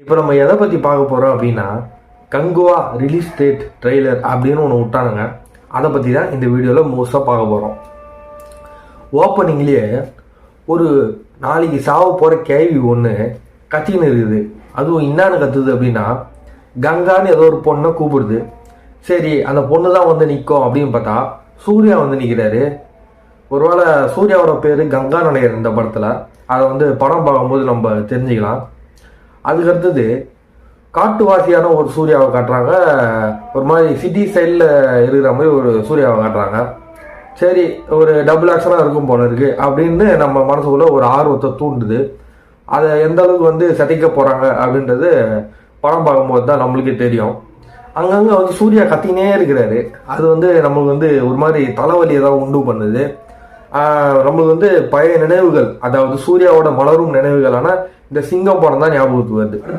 இப்போ நம்ம எதை பற்றி பார்க்க போகிறோம் அப்படின்னா கங்குவா ரிலீஸ் டேட் ட்ரெய்லர் அப்படின்னு ஒன்று விட்டானுங்க. அதை பற்றி தான் இந்த வீடியோவில் மோஸ்ட்டாக பார்க்க போகிறோம். ஓப்பனிங்லேயே ஒரு நாளைக்கு சாவ போகிற கேள்வி ஒன்று கத்தின்னு இருக்குது. அதுவும் என்னான்னு கத்துது அப்படின்னா கங்கான்னு ஏதோ ஒரு பொண்ணை கூப்பிடுது. சரி, அந்த பொண்ணு தான் வந்து நிற்கும் அப்படின்னு பார்த்தா சூர்யா வந்து நிற்கிறாரு. ஒருவேளை சூர்யாவோட பேர் கங்கா நினைக்கிற இந்த படத்தில். அதை வந்து படம் பார்க்கும்போது நம்ம தெரிஞ்சுக்கலாம். அதுக்கடுத்தது காட்டுவாசியான ஒரு சூர்யாவை காட்டுறாங்க. ஒரு மாதிரி சிட்டி சைடில் இருக்கிற மாதிரி ஒரு சூர்யாவை காட்டுறாங்க. சரி, ஒரு டபுள் ஆக்ஷனாக இருக்கும் போல இருக்கு அப்படின்னு நம்ம மனசுக்குள்ள ஒரு ஆர்வத்தை தூண்டுது. அதை எந்த அளவுக்கு வந்து சதைக்க போகிறாங்க அப்படின்றது படம் பார்க்கும்போது தான் நம்மளுக்கே தெரியும். அங்கங்கே வந்து சூர்யா கத்தினே இருக்கிறாரு. அது வந்து நம்மளுக்கு வந்து ஒரு மாதிரி தலைவலியை தான் உண்டு பண்ணுது. நம்மளுக்கு வந்து பழைய நினைவுகள், அதாவது சூர்யாவோட மலரும் நினைவுகளான இந்த சிங்கம் படம் தான் ஞாபகத்துக்கு வருது.